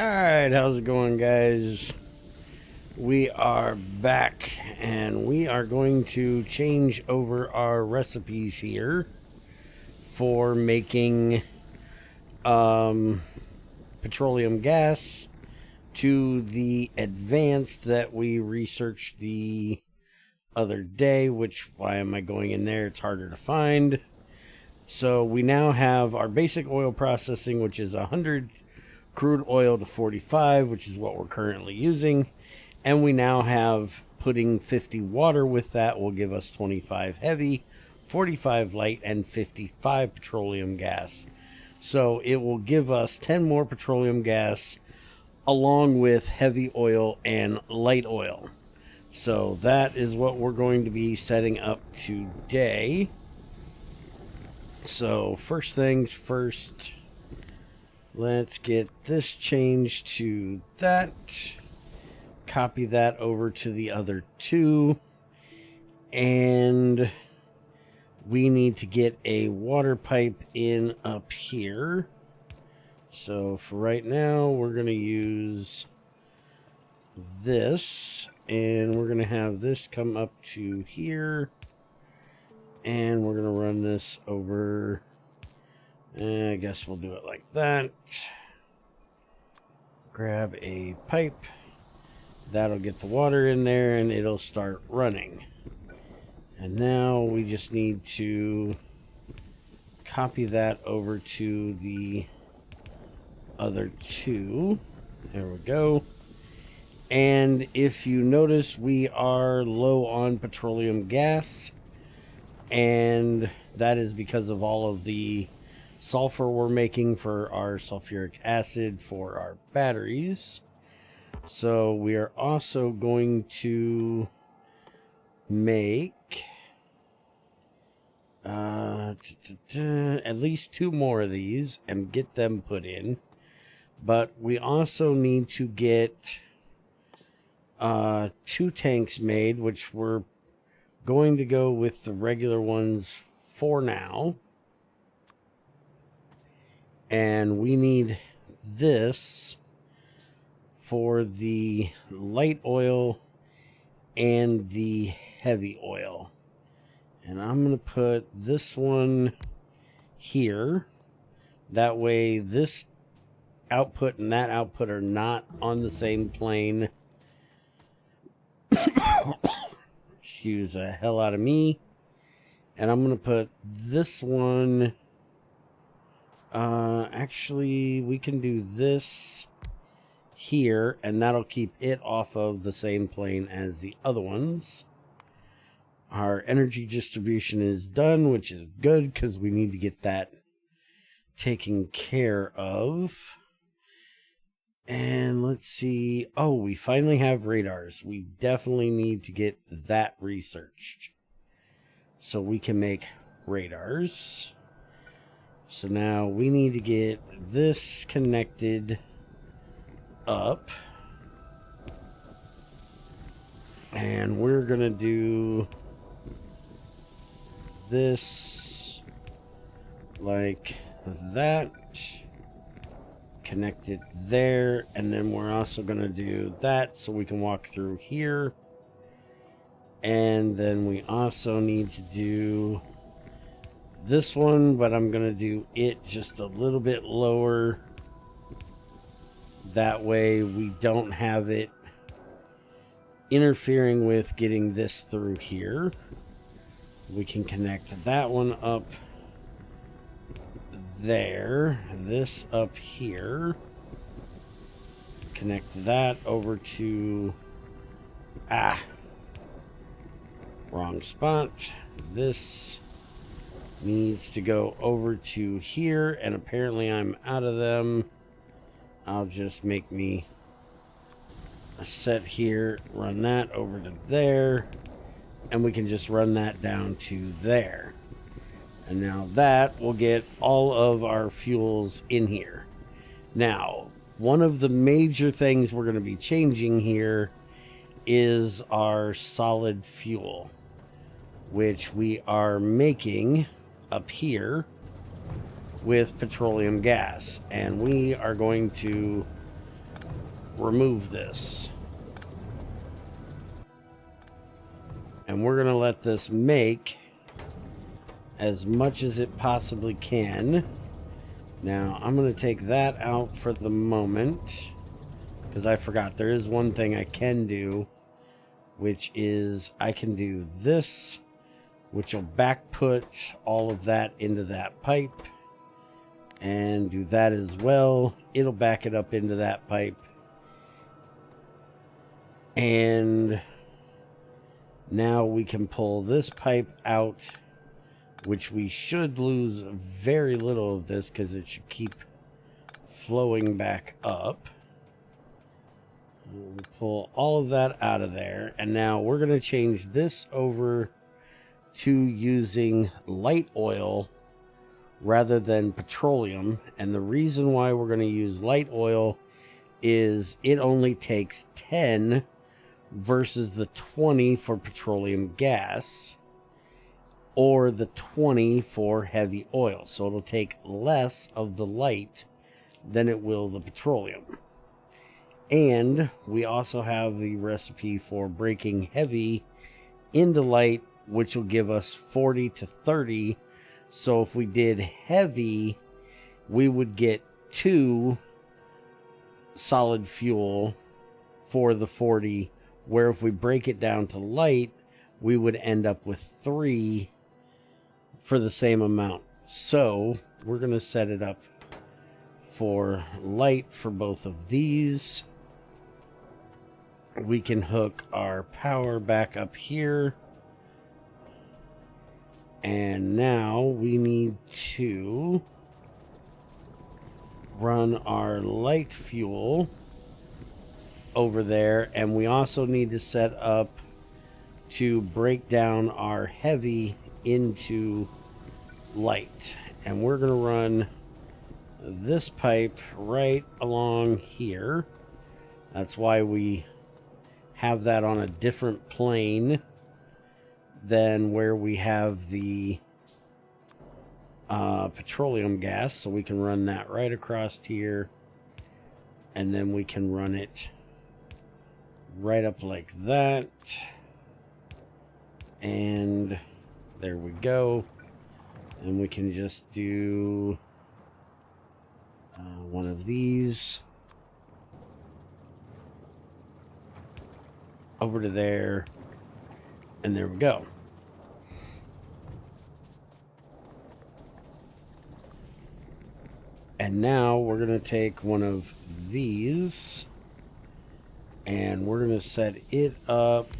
Alright, how's it going, guys? We are back, and we are going to change over our recipes here for making petroleum gas to the advanced that we researched the other day, which, why am I going in there? It's harder to find. So we now have our basic oil processing, which is 100 crude oil to 45, which is what we're currently using. And we now have putting 50 water with that will give us 25 heavy, 45 light, and 55 petroleum gas. So it will give us 10 more petroleum gas along with heavy oil and light oil. So that is what we're going to be setting up today. So first things first, let's get this changed to that. Copy that over to the other two. And we need to get a water pipe in up here. So for right now, we're going to use this. And we're going to have this come up to here. And we're going to run this over. I guess we'll do it like that. Grab a pipe. That'll get the water in there and it'll start running. And now we just need to copy that over to the other two. There we go. And if you notice, we are low on petroleum gas. And that is because of all of the sulfur we're making for our sulfuric acid for our batteries. So we are also going to make at least 2 more of these and get them put in. But we also need to get 2 tanks made, which we're going to go with the regular ones for now. And we need this for the light oil and the heavy oil. And I'm going to put this one here. That way this output and that output are not on the same plane. Excuse the hell out of me. And I'm going to put this one. Actually, we can do this here, and that'll keep it off of the same plane as the other ones. Our energy distribution is done, which is good because we need to get that taken care of. And let's see. Oh, we finally have radars. We definitely need to get that researched so we can make radars. So now we need to get this connected up. And we're going to do this like that. Connect it there. And then we're also going to do that so we can walk through here. And then we also need to do this one, but I'm going to do it just a little bit lower. That way we don't have it interfering with getting this through here. We can connect that one up there. This up here. Connect that over to... wrong spot. This needs to go over to here, and apparently I'm out of them. I'll just make me a set here, run that over to there, and we can just run that down to there. And now that will get all of our fuels in here. Now, one of the major things we're going to be changing here is our solid fuel, which we are making up here with petroleum gas. And we are going to remove this. And we're going to let this make as much as it possibly can. Now, I'm going to take that out for the moment, because I forgot there is one thing I can do, which is I can do this, which will back put all of that into that pipe, and do that as well. It'll back it up into that pipe. And now we can pull this pipe out, which we should lose very little of this because it should keep flowing back up. We'll pull all of that out of there, and now we're going to change this over to using light oil rather than petroleum. And the reason why we're going to use light oil is it only takes 10 versus the 20 for petroleum gas, or the 20 for heavy oil. So it'll take less of the light than it will the petroleum. And we also have the recipe for breaking heavy into light, which will give us 40 to 30. So if we did heavy, we would get 2 solid fuel for the 40, where if we break it down to light, we would end up with 3 for the same amount. So we're going to set it up for light for both of these. We can hook our power back up here. And now we need to run our light fuel over there. And we also need to set up to break down our heavy into light. And we're going to run this pipe right along here. That's why we have that on a different plane than where we have the petroleum gas. So we can run that right across here, and then we can run it right up like that. And there we go. And we can just do one of these over to there, and there we go. And now we're going to take one of these and we're going to set it up.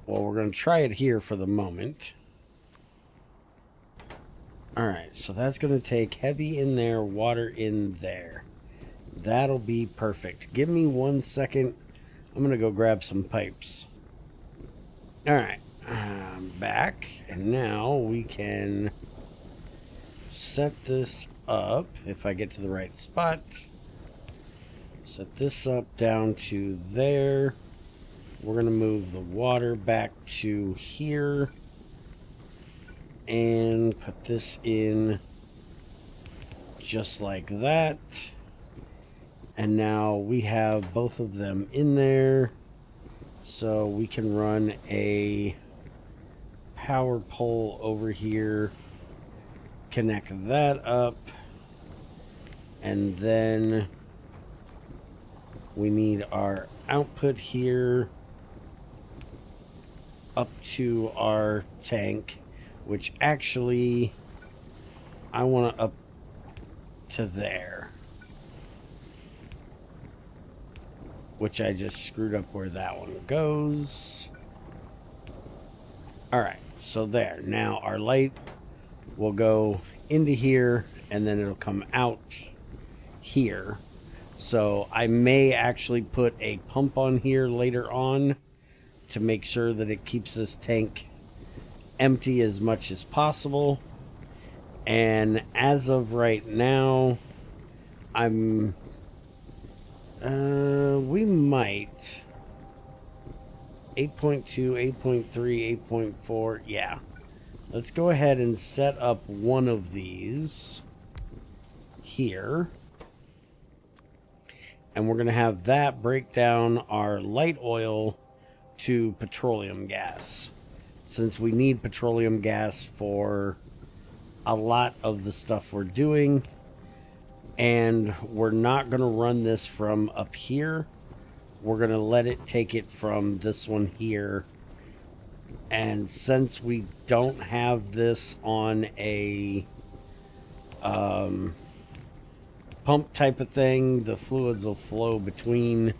Well, we're going to try it here for the moment. Alright, so that's going to take heavy in there, water in there. That'll be perfect. Give me 1 second. I'm going to go grab some pipes. Alright, I'm back. And now we can set this up, if I get to the right spot. Set this up down to there. We're going to move the water back to here. And put this in just like that. And now we have both of them in there. So we can run a power pole over here. Connect that up. And then we need our output here up to our tank, which actually I want to up to there, which I just screwed up where that one goes. Alright, so there. Now our light will go into here and then it'll come out here. So I may actually put a pump on here later on to make sure that it keeps this tank empty as much as possible. And as of right now, we might 8.2, 8.3, 8.4. Yeah, let's go ahead and set up one of these here. And we're going to have that break down our light oil to petroleum gas, since we need petroleum gas for a lot of the stuff we're doing. And we're not going to run this from up here. We're going to let it take it from this one here. And since we don't have this on a pump type of thing, the fluids will flow between.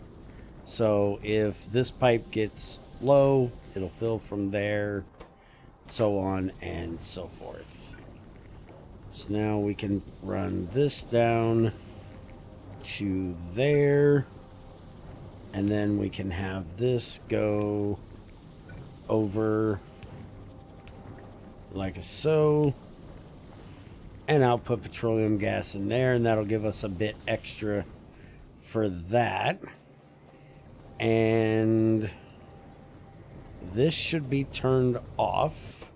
So if this pipe gets low, it'll fill from there, so on and so forth. So now we can run this down to there, and then we can have this go over like so, and output petroleum gas in there, and that'll give us a bit extra for that. And this should be turned off,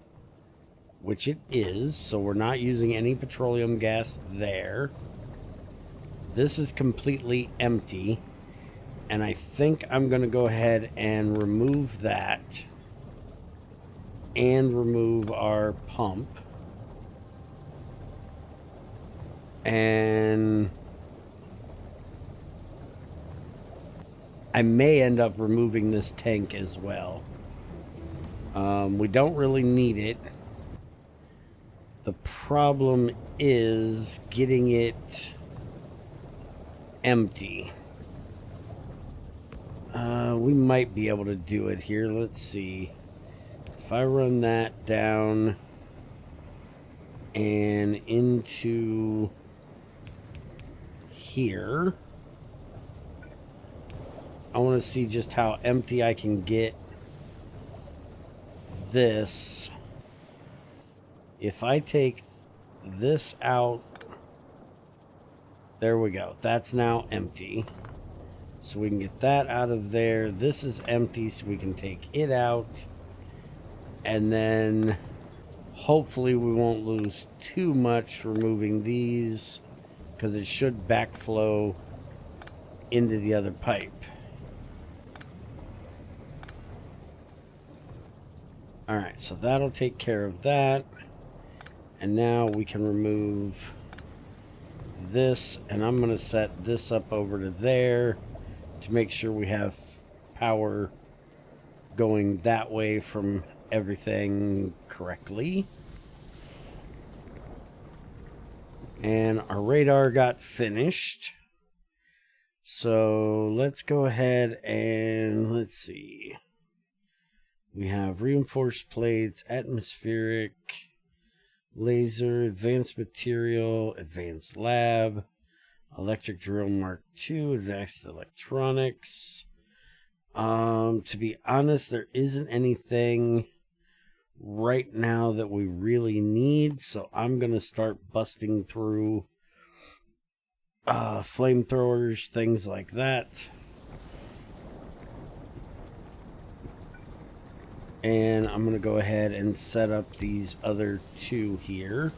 which it is, so we're not using any petroleum gas there. This is completely empty, and I think I'm going to go ahead and remove that and remove our pump. And I may end up removing this tank as well. We don't really need it. The problem is getting it empty. We might be able to do it here. Let's see. If I run that down and into here, I want to see just how empty I can get this. If I take this out, there we go. That's now empty. So we can get that out of there. This is empty, so we can take it out. And then hopefully we won't lose too much removing these, because it should backflow into the other pipe. Alright, so that'll take care of that. And now we can remove this, and I'm going to set this up over to there to make sure we have power going that way from everything correctly. And our radar got finished. So let's go ahead and let's see. We have reinforced plates, atmospheric, laser, advanced material, advanced lab, electric drill Mark II, advanced electronics. To be honest, there isn't anything right now that we really need, so I'm going to start busting through flamethrowers, things like that. And I'm going to go ahead and set up these other two here,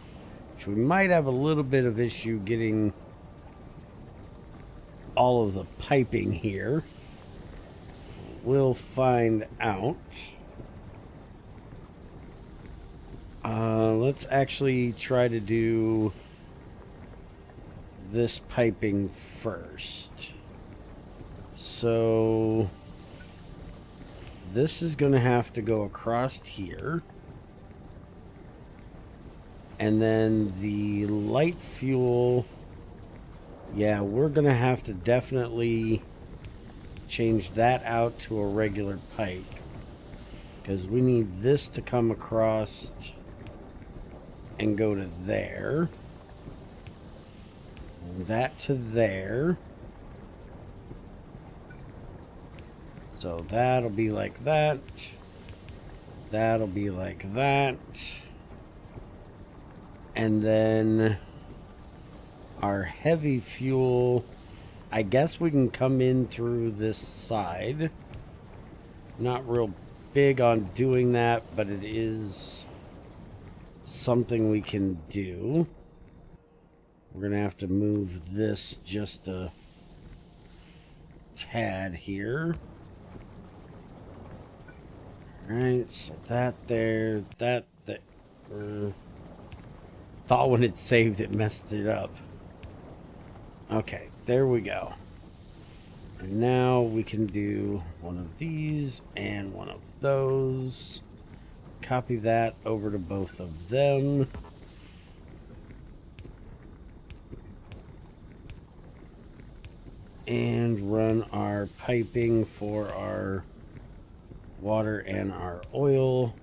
which we might have a little bit of issue getting all of the piping here. We'll find out. Let's actually try to do this piping first. So this is going to have to go across here. And then the light fuel, yeah, we're going to have to definitely change that out to a regular pipe, because we need this to come across and go to there, and that to there. So that'll be like that, that'll be like that, and then our heavy fuel, I guess we can come in through this side. Not real big on doing that, but it is something we can do. We're gonna have to move this just a tad here. Alright, so that there, that there. Thought when it saved it messed it up. Okay, there we go. And now we can do one of these and one of those. Copy that over to both of them. And run our piping for our water and our oil.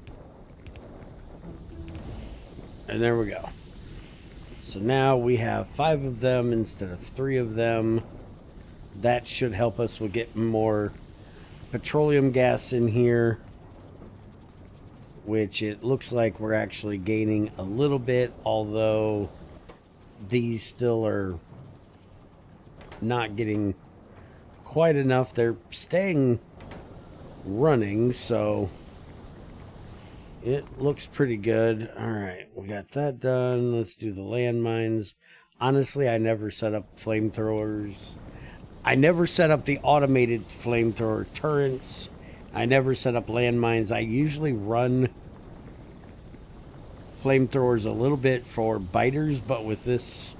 And there we go. So now we have 5 of them instead of 3 of them. That should help us with getting more petroleum gas in here, which it looks like we're actually gaining a little bit, although these still are not getting quite enough. They're staying running, so it looks pretty good. All right, we got that done. Let's do the landmines. Honestly, I never set up flamethrowers. I never set up the automated flamethrower turrets. I never set up landmines. I usually run flamethrowers a little bit for biters, but with this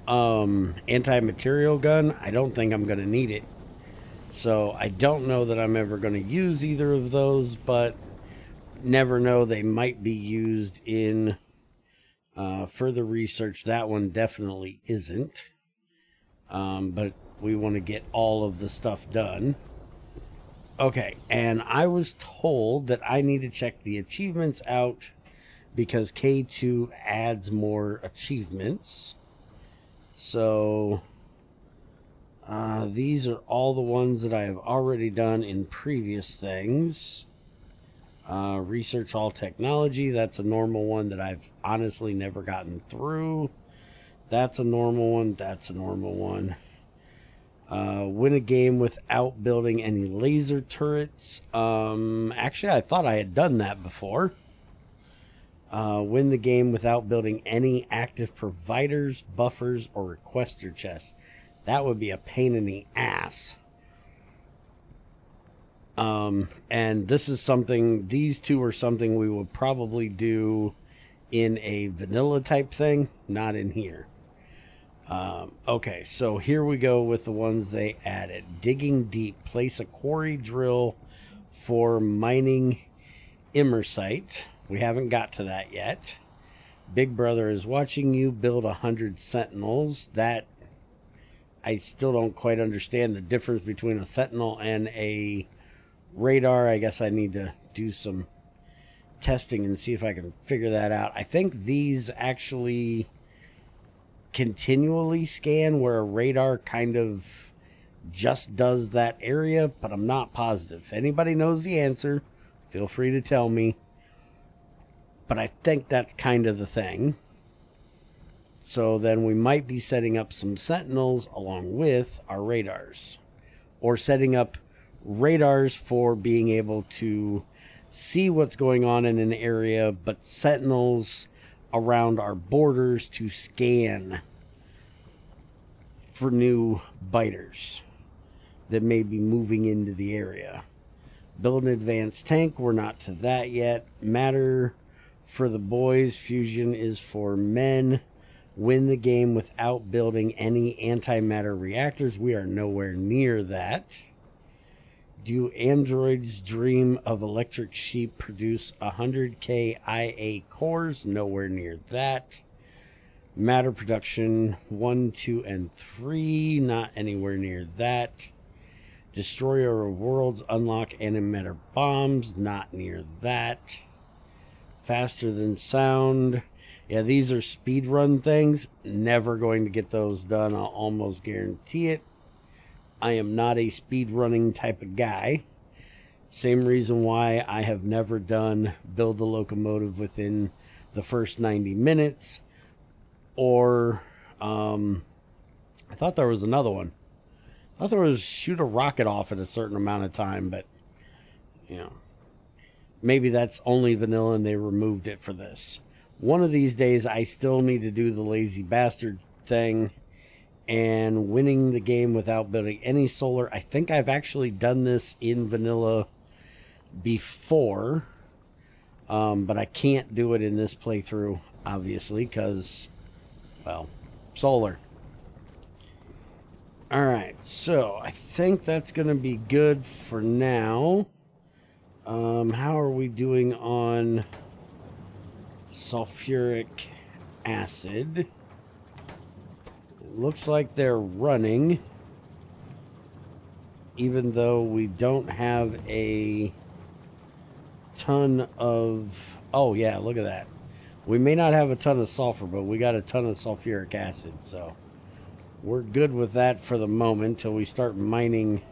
anti-material gun, I don't think I'm going to need it. So I don't know that I'm ever going to use either of those, but never know, they might be used in further research. That one definitely isn't. But we want to get all of the stuff done. Okay, and I was told that I need to check the achievements out because K2 adds more achievements. So these are all the ones that I have already done in previous things. Research all technology, that's a normal one that I've honestly never gotten through. That's a normal one. That's a normal one. Win a game without building any laser turrets. Actually, I thought I had done that before. Win the game without building any active providers, buffers, or requester chests. That would be a pain in the ass. And this is something, these two are something we would probably do in a vanilla type thing, not in here. Okay, so here we go with the ones they added. Digging deep. Place a quarry drill for mining immersite. We haven't got to that yet. Big Brother is watching you. Build 100 sentinels. That, I still don't quite understand the difference between a sentinel and a radar. I guess I need to do some testing and see if I can figure that out. I think these actually continually scan, where a radar kind of just does that area, but I'm not positive. If anybody knows the answer, feel free to tell me. But I think that's kind of the thing. So then we might be setting up some sentinels along with our radars, or setting up radars for being able to see what's going on in an area, but sentinels around our borders to scan for new biters that may be moving into the area. Build an advanced tank. We're not to that yet. Matter for the boys. Fusion is for men. Win the game without building any antimatter reactors. We are nowhere near that. Do androids dream of electric sheep? Produce 100k IA cores? Nowhere near that. Matter production 1, 2, and 3. Not anywhere near that. Destroyer of worlds. Unlock antimatter bombs. Not near that. Faster than sound. Yeah, these are speedrun things. Never going to get those done. I'll almost guarantee it. I am not a speedrunning type of guy. Same reason why I have never done build the locomotive within the first 90 minutes. Or, I thought there was another one. I thought there was shoot a rocket off at a certain amount of time, but, you know, maybe that's only vanilla and they removed it for this. One of these days, I still need to do the lazy bastard thing and winning the game without building any solar. I think I've actually done this in vanilla before, but I can't do it in this playthrough, obviously, because, well, solar. Alright, so I think that's going to be good for now. How are we doing on sulfuric acid? It looks like they're running, even though we don't have a ton of... Oh, yeah, look at that. We may not have a ton of sulfur, but we got a ton of sulfuric acid, so we're good with that for the moment till we start mining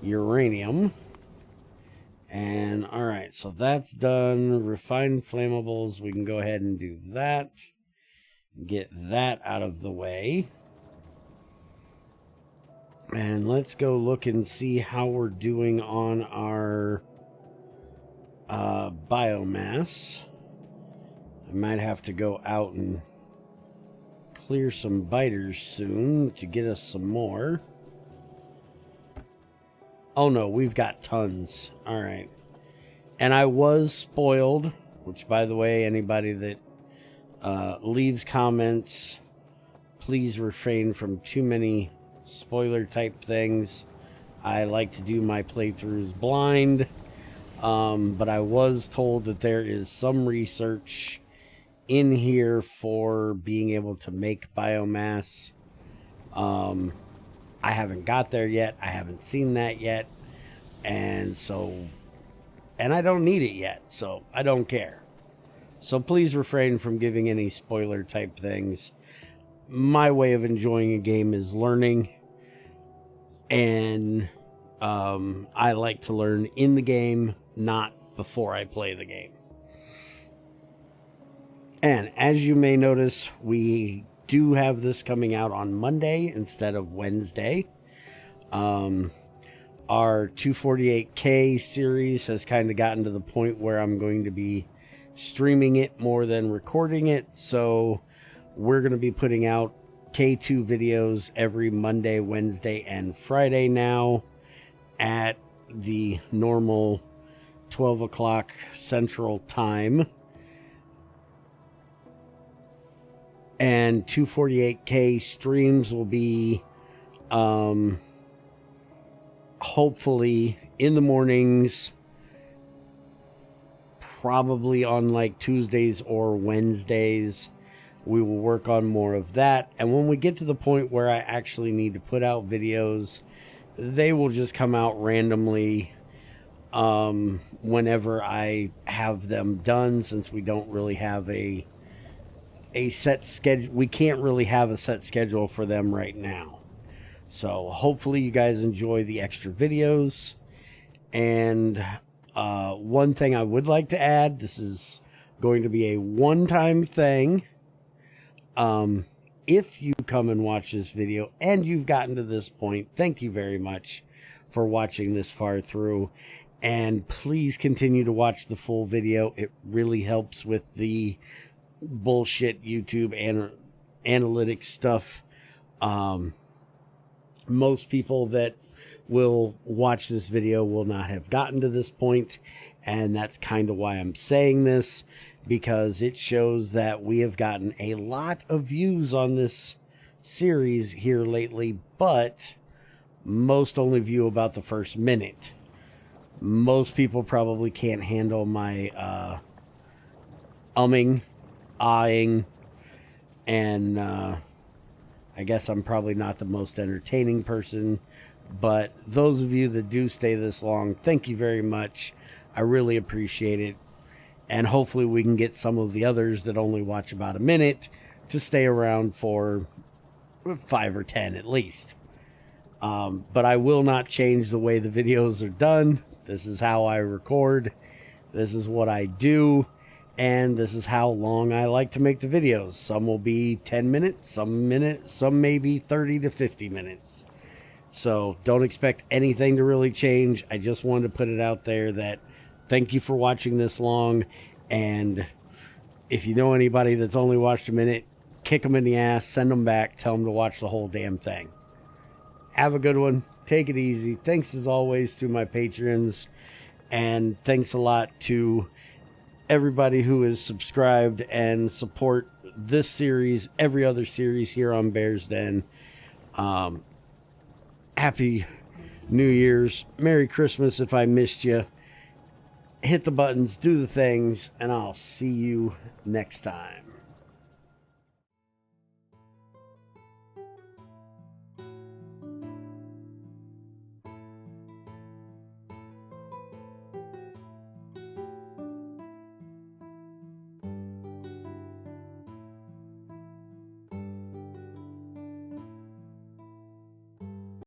uranium. And all right, so that's done. Refined flammables, we can go ahead and do that. Get that out of the way. And let's go look and see how we're doing on our biomass. I might have to go out and clear some biters soon to get us some more. Oh no, we've got tons. All right. And I was spoiled, which, by the way, anybody that leaves comments, please refrain from too many spoiler type things. I like to do my playthroughs blind, but I was told that there is some research in here for being able to make biomass. I haven't got there yet. I haven't seen that yet. And I don't need it yet, so I don't care. So please refrain from giving any spoiler type things. My way of enjoying a game is learning. And I like to learn in the game, not before I play the game. And as you may notice, we do have this coming out on Monday instead of Wednesday. Our 248K series has kind of gotten to the point where I'm going to be streaming it more than recording it. So we're going to be putting out K2 videos every Monday, Wednesday, and Friday now at the normal 12 o'clock Central Time. And 248K streams will be hopefully in the mornings, probably on like Tuesdays or Wednesdays. We will work on more of that. And when we get to the point where I actually need to put out videos, they will just come out randomly whenever I have them done, since we don't really have a set schedule. We can't really have a set schedule for them right now. So hopefully you guys enjoy the extra videos. And one thing I would like to add, this is going to be a one-time thing. If you come and watch this video and you've gotten to this point, thank you very much for watching this far through. And please continue to watch the full video. It really helps with the bullshit YouTube and analytics stuff. Most people that will watch this video will not have gotten to this point, and that's kind of why I'm saying this, because it shows that we have gotten a lot of views on this series here lately, but most only view about the first minute. Most people probably can't handle my umming, ahhing, and I guess I'm probably not the most entertaining person, but those of you that do stay this long, thank you very much. I really appreciate it. And hopefully we can get some of the others that only watch about a minute to stay around for 5 or 10 at least. But I will not change the way the videos are done. This is how I record. This is what I do. And this is how long I like to make the videos. Some will be 10 minutes, some maybe 30 to 50 minutes. So don't expect anything to really change. I just wanted to put it out there that thank you for watching this long. And if you know anybody that's only watched a minute, kick them in the ass, send them back, tell them to watch the whole damn thing. Have a good one. Take it easy. Thanks as always to my patrons, and thanks a lot to everybody who is subscribed and support this series, every other series here on Bear's Den. Happy New Year's. Merry Christmas if I missed you. Hit the buttons, do the things, and I'll see you next time.